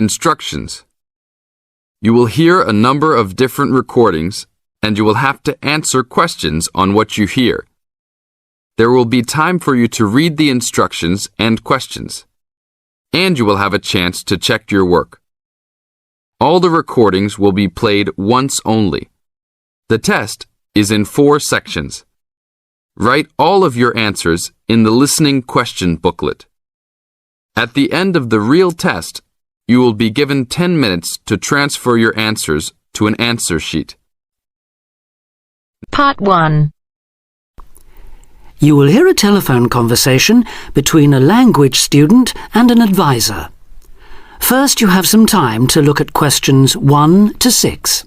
instructions. You will hear a number of different recordings, and you will have to answer questions on what you hear. There will be time for you to read the instructions and questions, and you will have a chance to check your work. All the recordings will be played once only. The test is in 4 sections. Write all of your answers in the listening question booklet. At the end of the real test, you will be given 10 minutes to transfer your answers to an answer sheet. Part 1. You will hear a telephone conversation between a language student and an advisor. First, you have some time to look at questions 1 to 6.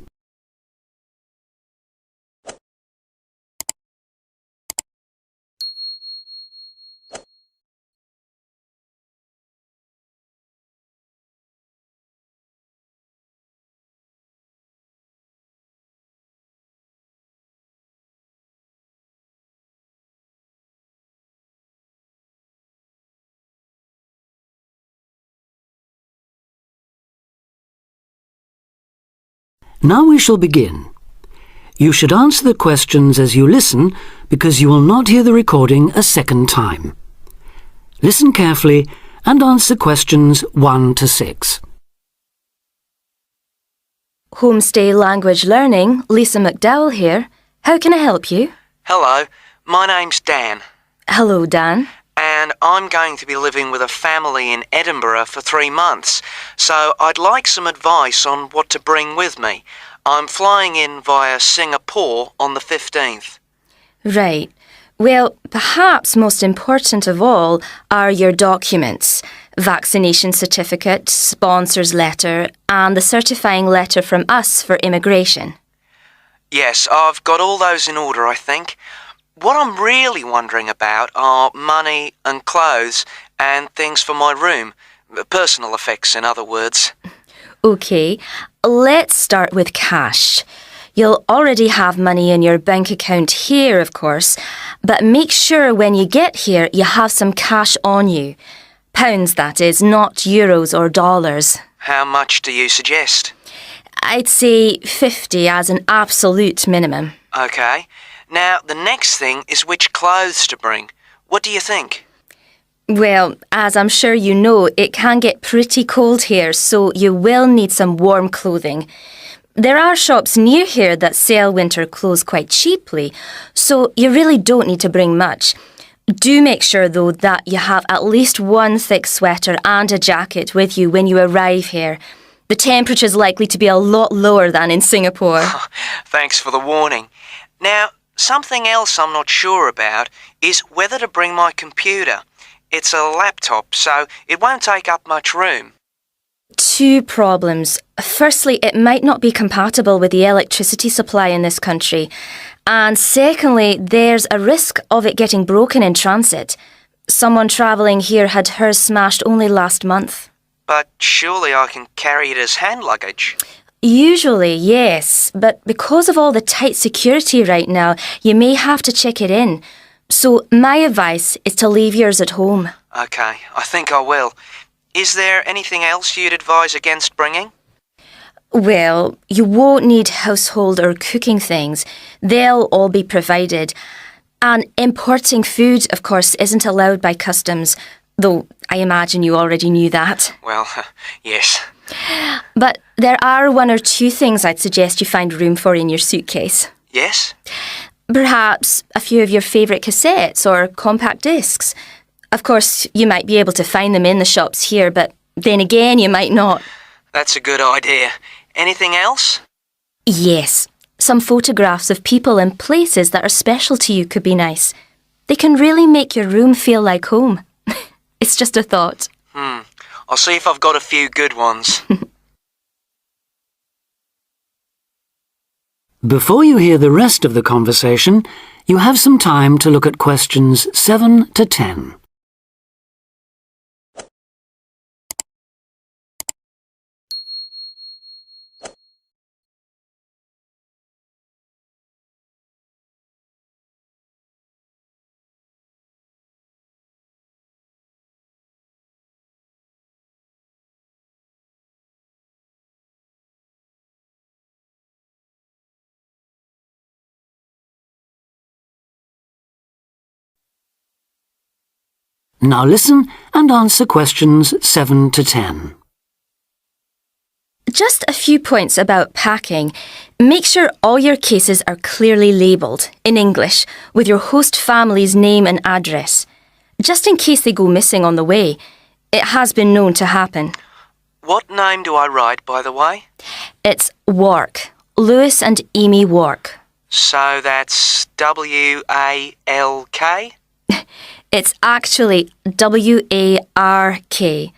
Now we shall begin. You should answer the questions as you listen because you will not hear the recording a second time. Listen carefully and answer questions 1 to 6. Homestay Language Learning, Lisa McDowell here. How can I help you? Hello, my name's Dan. Hello, Dan. And I'm going to be living with a family in Edinburgh for 3 months, so I'd like some advice on what to bring with me. I'm flying in via Singapore on the 15th. Right. Well, perhaps most important of all are your documents, vaccination certificate, sponsor's letter, and the certifying letter from us for immigration. Yes, I've got all those in order, I think. What I'm really wondering about are money and clothes and things for my room. Personal effects, in other words. OK, let's start with cash. You'll already have money in your bank account here, of course, but make sure when you get here you have some cash on you. Pounds, that is, not euros or dollars. How much do you suggest? I'd say 50 as an absolute minimum. OK. Now, the next thing is which clothes to bring. What do you think? Well, as I'm sure you know, it can get pretty cold here, so you will need some warm clothing. There are shops near here that sell winter clothes quite cheaply, so you really don't need to bring much. Do make sure, though, that you have at least one thick sweater and a jacket with you when you arrive here. The temperature's likely to be a lot lower than in Singapore. Thanks for the warning. Now, something else I'm not sure about is whether to bring my computer. It's a laptop, so it won't take up much room. 2 problems. Firstly, it might not be compatible with the electricity supply in this country. And secondly, there's a risk of it getting broken in transit. Someone travelling here had hers smashed only last month. But surely I can carry it as hand luggage. Usually, yes, but because of all the tight security right now, you may have to check it in. So my advice is to leave yours at home. OK, I think I will. Is there anything else you'd advise against bringing? Well, you won't need household or cooking things. They'll all be provided. And importing food, of course, isn't allowed by customs, though I imagine you already knew that. Well, yes. But there are 1 or 2 things I'd suggest you find room for in your suitcase. Yes? Perhaps a few of your favourite cassettes or compact discs. Of course, you might be able to find them in the shops here, but then again, you might not. That's a good idea. Anything else? Yes. Some photographs of people and places that are special to you could be nice. They can really make your room feel like home. It's just a thought. I'll see if I've got a few good ones. Before you hear the rest of the conversation, you have some time to look at questions 7 to 10. Now listen and answer questions 7 to 10. Just a few points about packing. Make sure all your cases are clearly labelled, in English, with your host family's name and address. Just in case they go missing on the way. It has been known to happen. What name do I write, by the way? It's Wark. Lewis and Amy Wark. So that's W-A-L-K? It's actually W-A-R-K.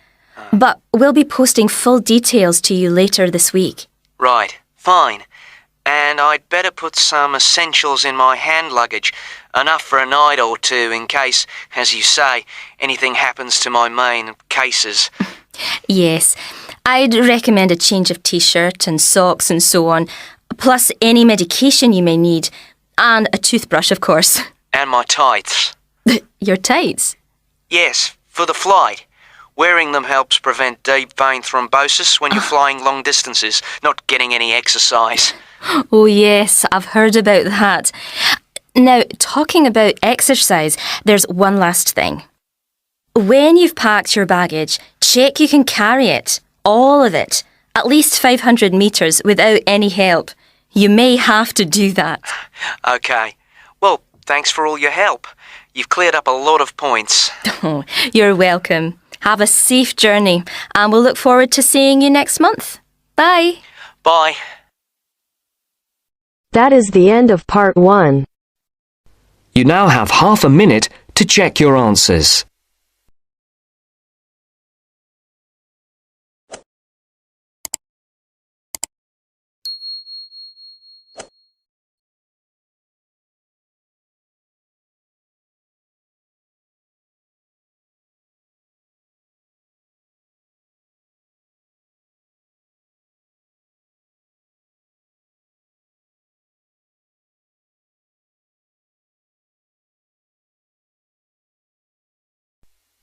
But we'll be posting full details to you later this week. Right, fine. And I'd better put some essentials in my hand luggage, enough for a night or two in case, as you say, anything happens to my main cases. Yes, I'd recommend a change of t-shirt and socks and so on, plus any medication you may need, and a toothbrush, of course. And my tights. Your tights? Yes, for the flight. Wearing them helps prevent deep vein thrombosis when you're flying long distances, not getting any exercise. Oh yes, I've heard about that. Now, talking about exercise, there's one last thing. When you've packed your baggage, check you can carry it, all of it, at least 500 metres without any help. You may have to do that. OK. Well, thanks for all your help. You've cleared up a lot of points. Oh, you're welcome. Have a safe journey, and we'll look forward to seeing you next month. Bye. Bye. That is the end of part 1. You now have half a minute to check your answers.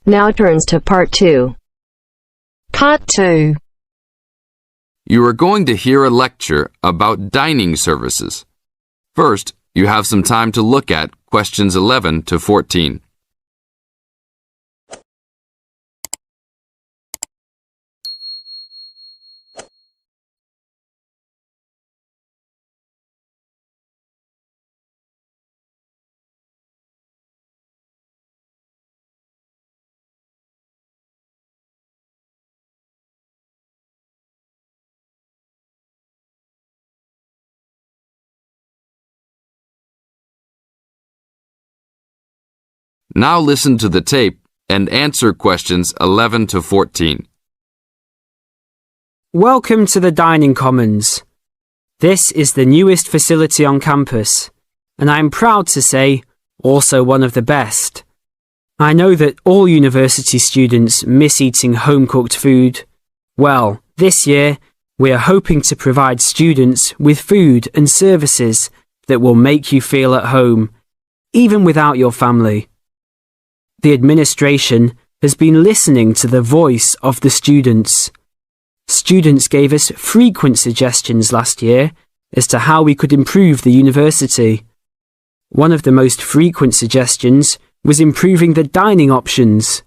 Now turns to part 2. Part 2. You are going to hear a lecture about dining services. First, you have some time to look at questions 11 to 14. Now listen to the tape and answer questions 11 to 14. Welcome to the Dining Commons. This is the newest facility on campus, and I'm proud to say, also one of the best. I know that all university students miss eating home-cooked food. Well, this year, we are hoping to provide students with food and services that will make you feel at home, even without your family. The administration has been listening to the voice of the students. Students gave us frequent suggestions last year as to how we could improve the university. One of the most frequent suggestions was improving the dining options.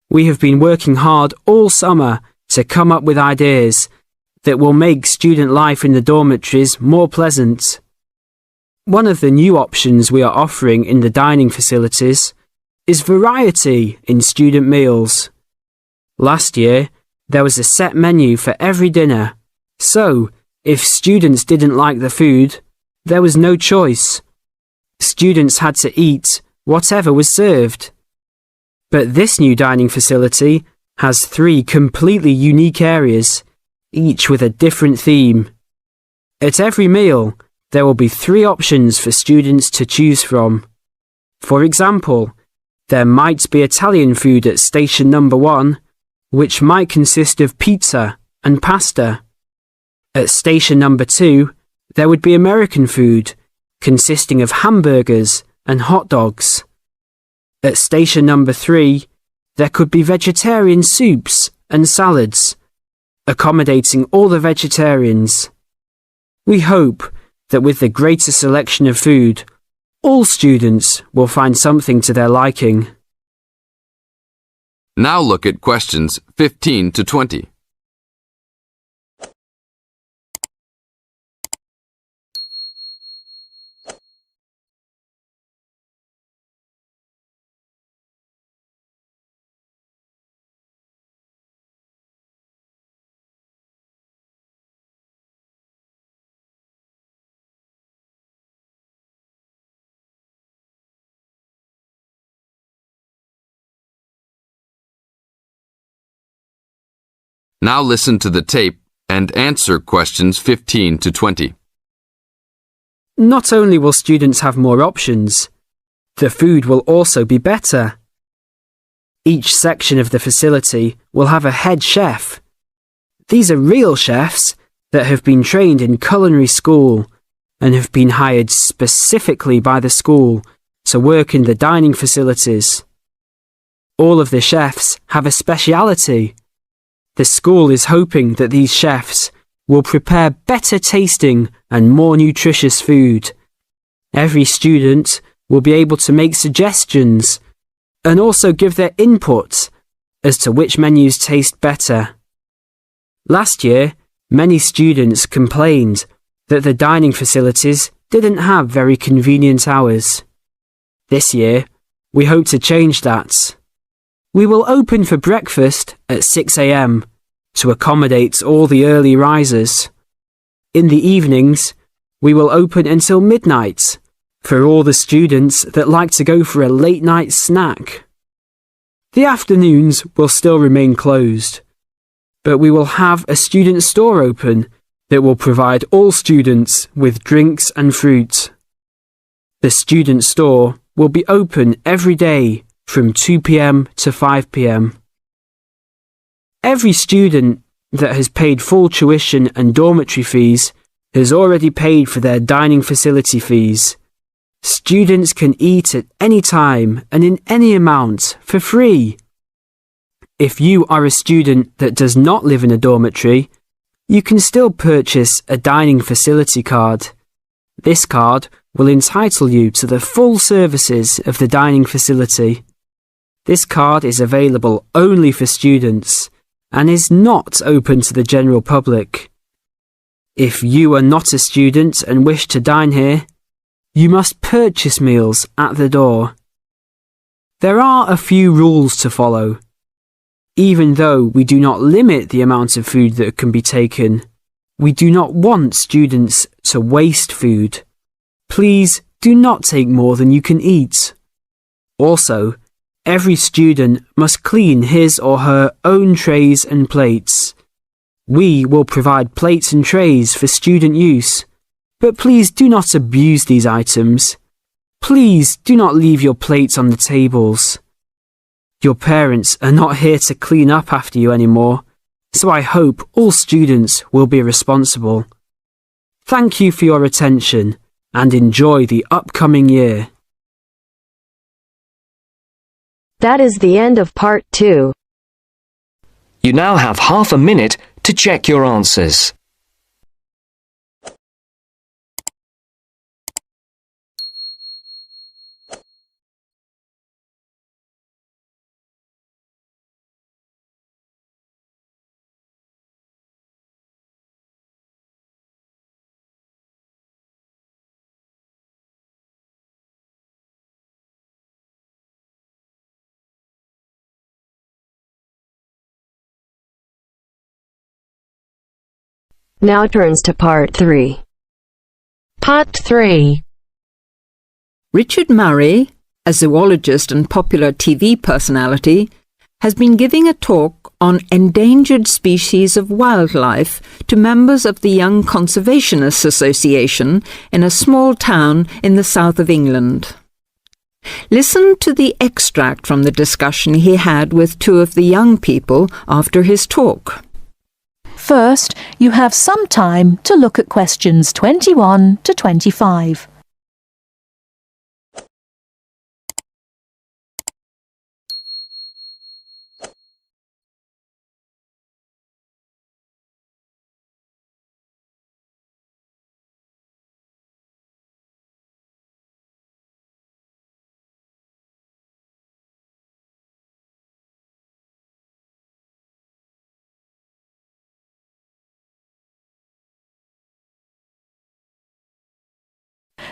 We have been working hard all summer to come up with ideas that will make student life in the dormitories more pleasant. One of the new options we are offering in the dining facilities is variety in student meals. Last year, there was a set menu for every dinner, so if students didn't like the food, there was no choice. Students had to eat whatever was served. But this new dining facility has 3 completely unique areas, each with a different theme. At every meal, there will be 3 options for students to choose from. For example, there might be Italian food at station number 1, which might consist of pizza and pasta. At station number 2, there would be American food, consisting of hamburgers and hot dogs. At station number 3, there could be vegetarian soups and salads, accommodating all the vegetarians. We hope that with the greater selection of food, all students will find something to their liking. Now look at questions 15 to 20. Now listen to the tape and answer questions 15 to 20. Not only will students have more options, the food will also be better. Each section of the facility will have a head chef. These are real chefs that have been trained in culinary school and have been hired specifically by the school to work in the dining facilities. All of the chefs have a speciality. The school is hoping that these chefs will prepare better tasting and more nutritious food. Every student will be able to make suggestions and also give their input as to which menus taste better. Last year, many students complained that the dining facilities didn't have very convenient hours. This year, we hope to change that. We will open for breakfast at 6 a.m. to accommodate all the early risers. In the evenings, we will open until midnight for all the students that like to go for a late night snack. The afternoons will still remain closed, but we will have a student store open that will provide all students with drinks and fruit. The student store will be open every day from 2 p.m. to 5 p.m. Every student that has paid full tuition and dormitory fees has already paid for their dining facility fees. Students can eat at any time and in any amount for free. If you are a student that does not live in a dormitory, you can still purchase a dining facility card. This card will entitle you to the full services of the dining facility. This card is available only for students and is not open to the general public. If you are not a student and wish to dine here, you must purchase meals at the door. There are a few rules to follow. Even though we do not limit the amount of food that can be taken, we do not want students to waste food. Please do not take more than you can eat. Also, every student must clean his or her own trays and plates. We will provide plates and trays for student use, but please do not abuse these items. Please do not leave your plates on the tables. Your parents are not here to clean up after you anymore, so I hope all students will be responsible. Thank you for your attention and enjoy the upcoming year. That is the end of part 2. You now have half a minute to check your answers. Now turns to part 3. Part 3. Richard Murray, a zoologist and popular TV personality, has been giving a talk on endangered species of wildlife to members of the Young Conservationists Association in a small town in the south of England. Listen to the extract from the discussion he had with two of the young people after his talk. First, you have some time to look at questions 21 to 25.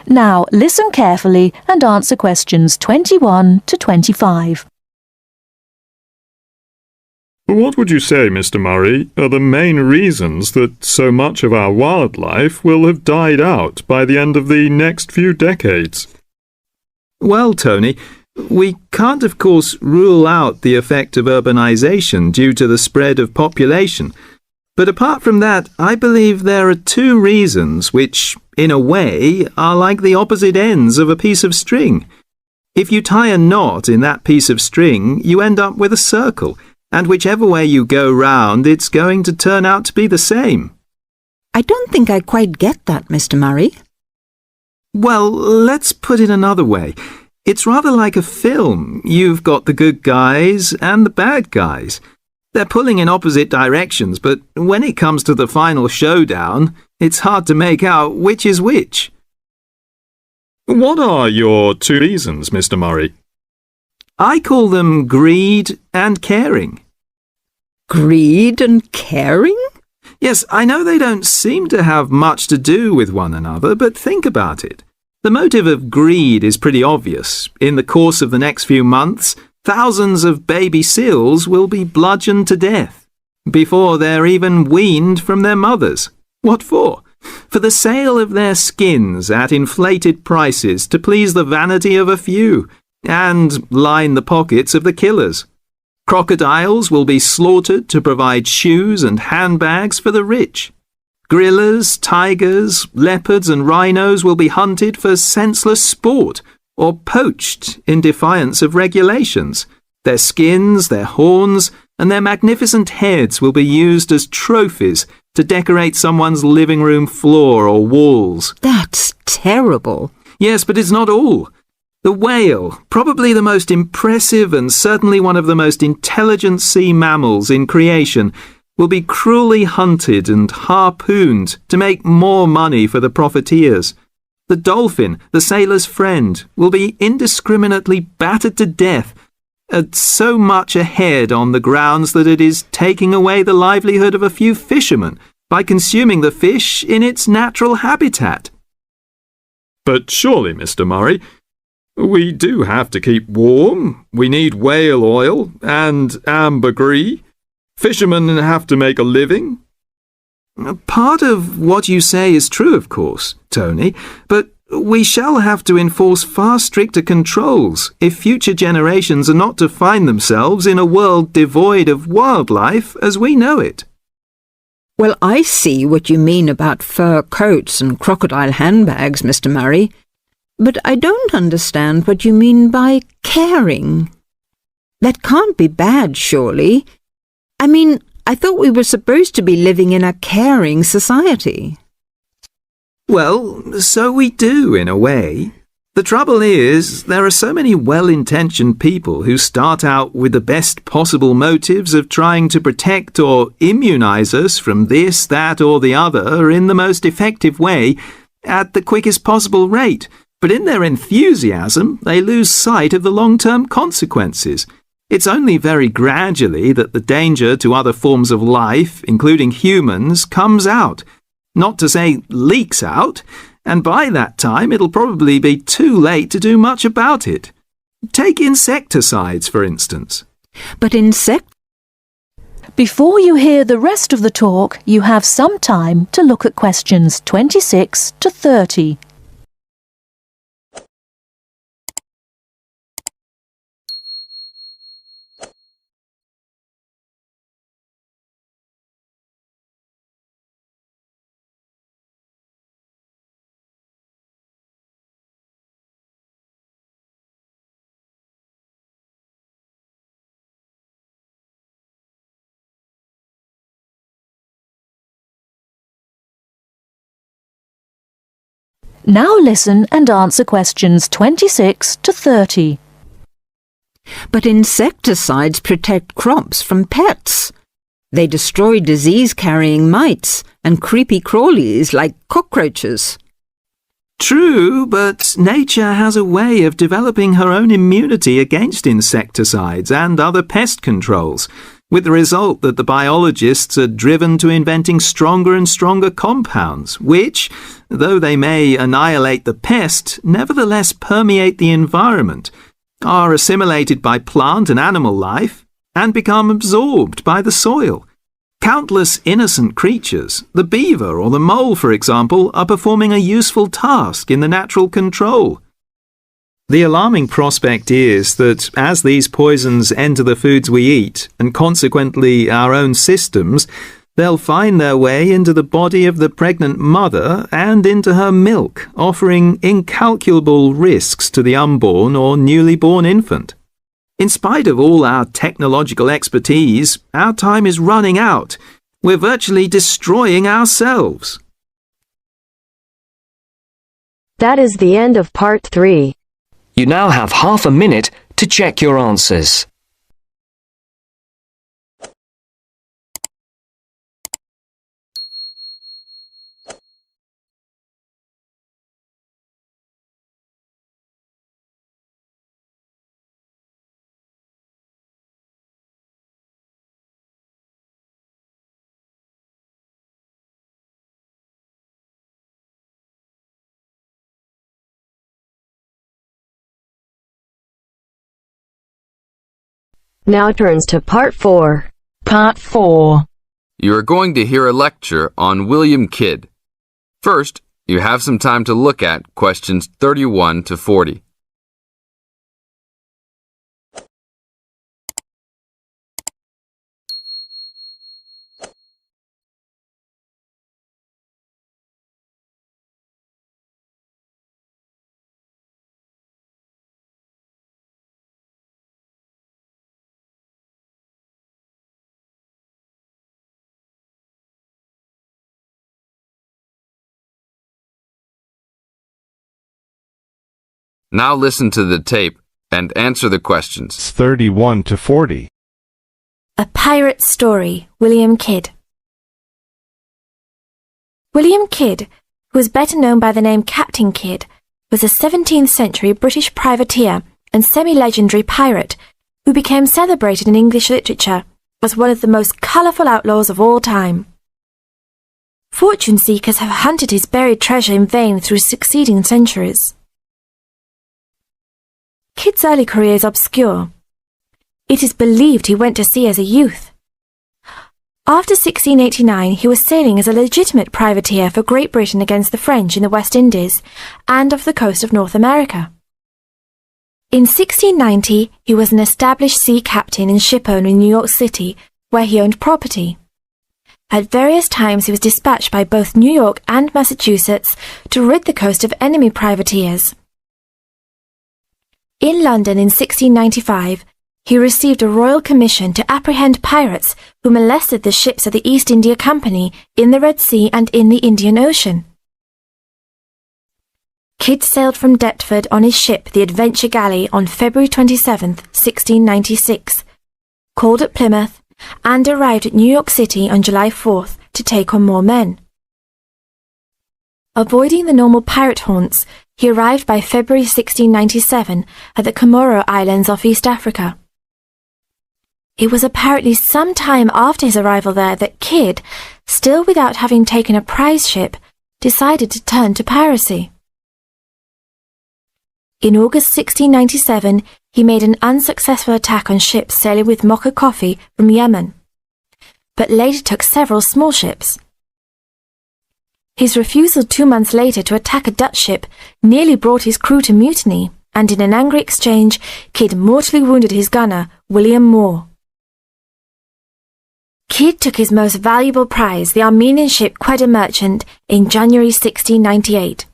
Now listen carefully and answer questions 21 to 25. What would you say, Mr. Murray, are the main reasons that so much of our wildlife will have died out by the end of the next few decades? Well, Tony, we can't of course rule out the effect of urbanization due to the spread of population. But apart from that, I believe there are two reasons which, in a way, are like the opposite ends of a piece of string. If you tie a knot in that piece of string, you end up with a circle, and whichever way you go round, it's going to turn out to be the same. I don't think I quite get that, Mr. Murray. Well, let's put it another way. It's rather like a film. You've got the good guys and the bad guys. They're pulling in opposite directions, but when it comes to the final showdown, it's hard to make out which is which. What are your two reasons, Mr. Murray? I call them greed and caring. Greed and caring? Yes, I know they don't seem to have much to do with one another, but think about it. The motive of greed is pretty obvious. In the course of the next few months, thousands of baby seals will be bludgeoned to death before they're even weaned from their mothers. What for? For the sale of their skins at inflated prices to please the vanity of a few and line the pockets of the killers. Crocodiles will be slaughtered to provide shoes and handbags for the rich. Gorillas, tigers, leopards and rhinos will be hunted for senseless sport or poached in defiance of regulations. Their skins, their horns, and their magnificent heads will be used as trophies to decorate someone's living room floor or walls. That's terrible. Yes, but it's not all. The whale, probably the most impressive and certainly one of the most intelligent sea mammals in creation, will be cruelly hunted and harpooned to make more money for the profiteers. The dolphin, the sailor's friend, will be indiscriminately battered to death at so much a head on the grounds that it is taking away the livelihood of a few fishermen by consuming the fish in its natural habitat. But surely, Mr. Murray, we do have to keep warm. We need whale oil and ambergris. Fishermen have to make a living. Part of what you say is true, of course, Tony, but we shall have to enforce far stricter controls if future generations are not to find themselves in a world devoid of wildlife as we know it. Well, I see what you mean about fur coats and crocodile handbags, Mr. Murray, but I don't understand what you mean by caring. That can't be bad, surely. I mean, I thought we were supposed to be living in a caring society. Well, so we do, in a way. The trouble is, there are so many well-intentioned people who start out with the best possible motives of trying to protect or immunize us from this, that, or the other in the most effective way, at the quickest possible rate. But in their enthusiasm, they lose sight of the long-term consequences. It's only very gradually that the danger to other forms of life, including humans, comes out. Not to say leaks out, and by that time it'll probably be too late to do much about it. Take insecticides, for instance. But Before you hear the rest of the talk, you have some time to look at questions 26 to 30. Now listen and answer questions 26 to 30. But insecticides protect crops from pests. They destroy disease-carrying mites and creepy crawlies like cockroaches. True, but nature has a way of developing her own immunity against insecticides and other pest controls, with the result that the biologists are driven to inventing stronger and stronger compounds, which, though they may annihilate the pest, nevertheless permeate the environment, are assimilated by plant and animal life, and become absorbed by the soil. Countless innocent creatures, the beaver or the mole, for example, are performing a useful task in the natural control. The alarming prospect is that as these poisons enter the foods we eat, and consequently our own systems, they'll find their way into the body of the pregnant mother and into her milk, offering incalculable risks to the unborn or newly born infant. In spite of all our technological expertise, our time is running out. We're virtually destroying ourselves. That is the end of part 3. You now have half a minute to check your answers. Now turns to part 4. Part 4. You are going to hear a lecture on William Kidd. First, you have some time to look at questions 31 to 40. Now listen to the tape and answer the questions. 31 to 40. A Pirate Story, William Kidd. William Kidd, who was better known by the name Captain Kidd, was a 17th century British privateer and semi-legendary pirate who became celebrated in English literature as one of the most colourful outlaws of all time. Fortune seekers have hunted his buried treasure in vain through succeeding centuries. Kidd's early career is obscure. It is believed he went to sea as a youth. After 1689, he was sailing as a legitimate privateer for Great Britain against the French in the West Indies and off the coast of North America. In 1690, he was an established sea captain and shipowner in New York City, where he owned property. At various times, he was dispatched by both New York and Massachusetts to rid the coast of enemy privateers. In London in 1695, he received a royal commission to apprehend pirates who molested the ships of the East India Company in the Red Sea and in the Indian Ocean. Kidd sailed from Deptford on his ship, the Adventure Galley, on February 27, 1696, called at Plymouth, and arrived at New York City on July 4th to take on more men. Avoiding the normal pirate haunts, he arrived by February 1697 at the Comoro Islands off East Africa. It was apparently some time after his arrival there that Kidd, still without having taken a prize ship, decided to turn to piracy. In August 1697, he made an unsuccessful attack on ships sailing with mocha coffee from Yemen, but later took several small ships. His refusal 2 months later to attack a Dutch ship nearly brought his crew to mutiny, and in an angry exchange, Kidd mortally wounded his gunner, William Moore. Kidd took his most valuable prize, the Armenian ship Quedda Merchant, in January 1698,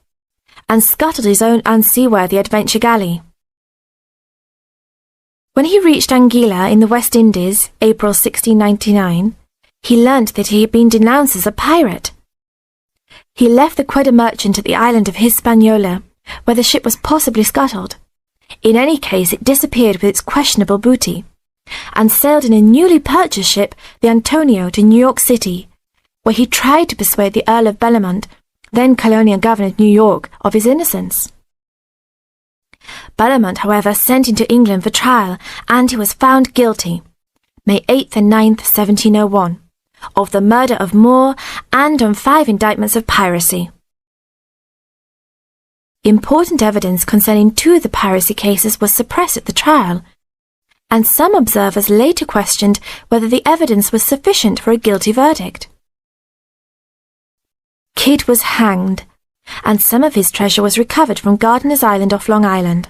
and scuttled his own unseaworthy Adventure Galley. When he reached Anguilla in the West Indies, April 1699, he learnt that he had been denounced as a pirate. He left the Quedda Merchant at the island of Hispaniola, where the ship was possibly scuttled. In any case, it disappeared with its questionable booty, and sailed in a newly purchased ship, the Antonio, to New York City, where he tried to persuade the Earl of Bellamont, then colonial governor of New York, of his innocence. Bellamont, however, sent him to England for trial, and he was found guilty. May 8th and 9th, 1701, of the murder of Moore and on 5 indictments of piracy. Important evidence concerning 2 of the piracy cases was suppressed at the trial, and some observers later questioned whether the evidence was sufficient for a guilty verdict. Kidd was hanged, and some of his treasure was recovered from Gardiner's Island off Long Island.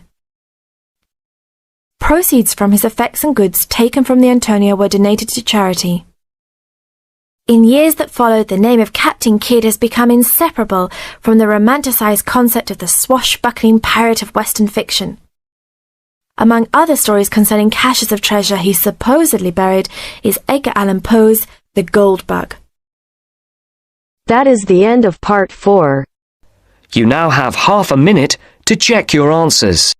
Proceeds from his effects and goods taken from the Antonia were donated to charity. In years that followed, the name of Captain Kidd has become inseparable from the romanticized concept of the swashbuckling pirate of Western fiction. Among other stories concerning caches of treasure he supposedly buried is Edgar Allan Poe's The Gold Bug. That is the end of part 4. You now have half a minute to check your answers.